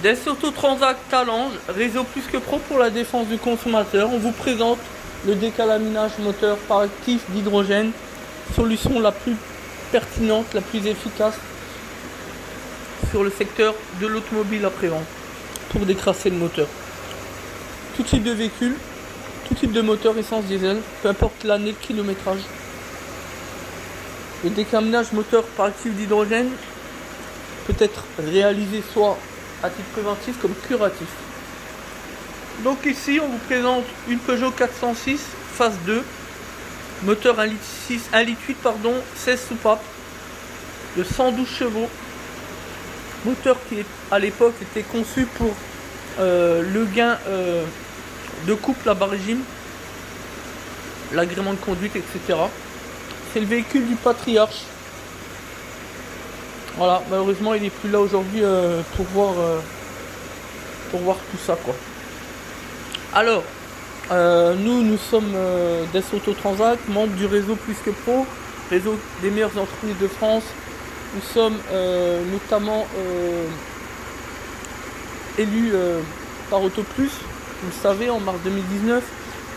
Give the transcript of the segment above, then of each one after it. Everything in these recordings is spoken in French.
Des Autotransact Talange, réseau plus que pro pour la défense du consommateur. On vous présente le décalaminage moteur par actif d'hydrogène, solution la plus pertinente, la plus efficace sur le secteur de l'automobile après-vente pour décrasser le moteur. Tout type de véhicule, tout type de moteur essence diesel, peu importe l'année, le kilométrage. Le décalaminage moteur par actif d'hydrogène peut être réalisé soit à titre préventif comme curatif. Donc ici on vous présente une Peugeot 406 phase 2, moteur 1,6 litre, 1,8 litre pardon, 16 soupapes de 112 chevaux, moteur qui à l'époque était conçu pour le gain de couple à bas régime, l'agrément de conduite, etc. C'est le véhicule du patriarche. Voilà, malheureusement il n'est plus là aujourd'hui pour voir tout ça quoi. Alors, nous sommes des Autotransact, membres du réseau Plus que Pro, réseau des meilleures entreprises de France. Nous sommes notamment élus par Autoplus, vous le savez, en mars 2019,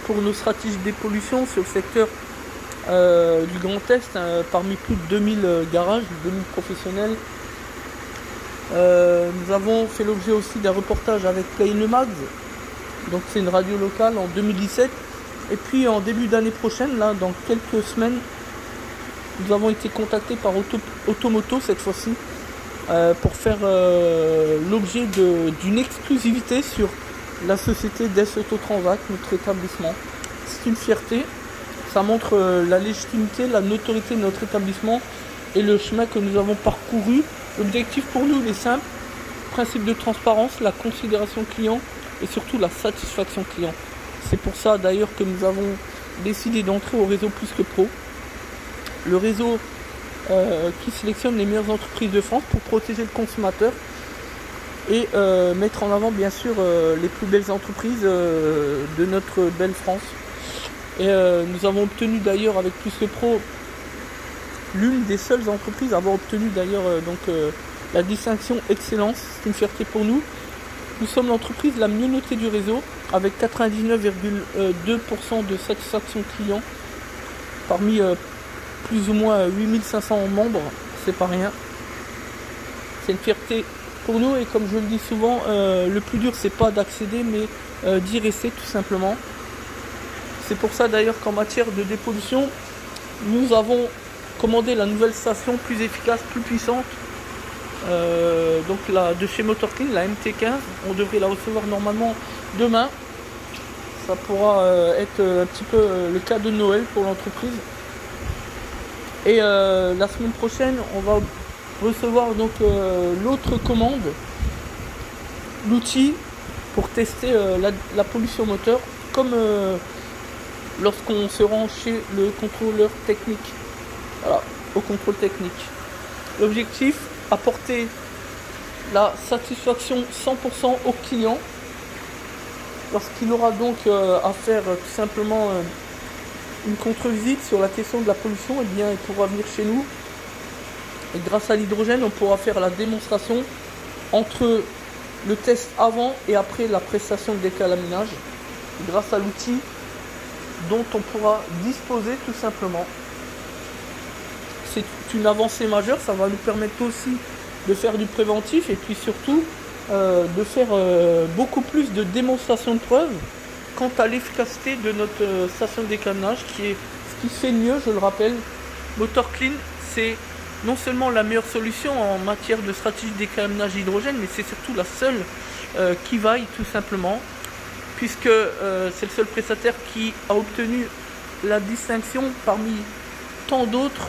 pour nos stratégies de dépollution sur le secteur du Grand Est, parmi plus de 2000 garages, 2000 professionnels. Nous avons fait l'objet aussi d'un reportage avec Play in the Mags, donc c'est une radio locale en 2017. Et puis en début d'année prochaine, là dans quelques semaines, nous avons été contactés par Automoto cette fois-ci pour faire l'objet d'une exclusivité sur la société des Autotransact, notre établissement. C'est une fierté. Ça montre la légitimité, la notoriété de notre établissement et le chemin que nous avons parcouru. L'objectif pour nous il est simple, principe de transparence, la considération client et surtout la satisfaction client. C'est pour ça d'ailleurs que nous avons décidé d'entrer au réseau Plus que Pro. Le réseau qui sélectionne les meilleures entreprises de France pour protéger le consommateur et mettre en avant bien sûr les plus belles entreprises de notre belle France. Et nous avons obtenu d'ailleurs avec Plus que Pro l'une des seules entreprises à avoir obtenu d'ailleurs la distinction excellence. C'est une fierté pour nous. Nous sommes l'entreprise la mieux notée du réseau avec 99,2% de satisfaction client parmi plus ou moins 8500 membres. C'est pas rien. C'est une fierté pour nous et comme je le dis souvent, le plus dur c'est pas d'accéder mais d'y rester tout simplement. C'est pour ça d'ailleurs qu'en matière de dépollution, nous avons commandé la nouvelle station plus efficace, plus puissante, donc de chez Motor Clean, la MT15. On devrait la recevoir normalement demain. Ça pourra être un petit peu le cadeau de Noël pour l'entreprise. Et la semaine prochaine, on va recevoir donc l'autre commande, l'outil pour tester la pollution moteur, comme lorsqu'on se rend chez le contrôleur technique, voilà, au contrôle technique. L'objectif, apporter la satisfaction 100% au client lorsqu'il aura donc à faire tout simplement une contre-visite sur la question de la pollution. Et bien il pourra venir chez nous et grâce à l'hydrogène on pourra faire la démonstration entre le test avant et après la prestation de décalaminage grâce à l'outil dont on pourra disposer tout simplement. C'est une avancée majeure, ça va nous permettre aussi de faire du préventif et puis surtout de faire beaucoup plus de démonstrations de preuves quant à l'efficacité de notre station de décalaminage qui est ce qui fait mieux, je le rappelle. Motor Clean, c'est non seulement la meilleure solution en matière de stratégie de décalaminage d'hydrogène, mais c'est surtout la seule qui vaille tout simplement, puisque c'est le seul prestataire qui a obtenu la distinction parmi tant d'autres,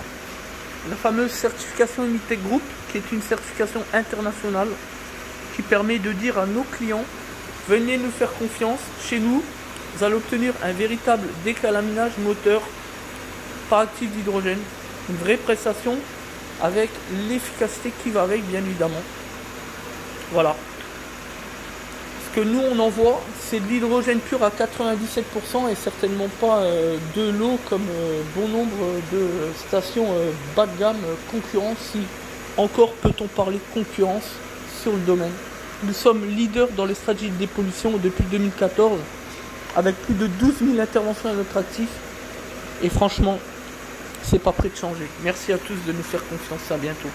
la fameuse certification Unitech Group, qui est une certification internationale qui permet de dire à nos clients: venez nous faire confiance, chez nous, vous allez obtenir un véritable décalaminage moteur par actif d'hydrogène, une vraie prestation avec l'efficacité qui va avec, bien évidemment. Voilà. Ce que nous on envoie, c'est de l'hydrogène pur à 97% et certainement pas de l'eau comme bon nombre de stations bas de gamme concurrence, si encore peut-on parler de concurrence sur le domaine. Nous sommes leaders dans les stratégies de dépollution depuis 2014, avec plus de 12 000 interventions à notre actif. Et franchement, c'est pas prêt de changer. Merci à tous de nous faire confiance. À bientôt.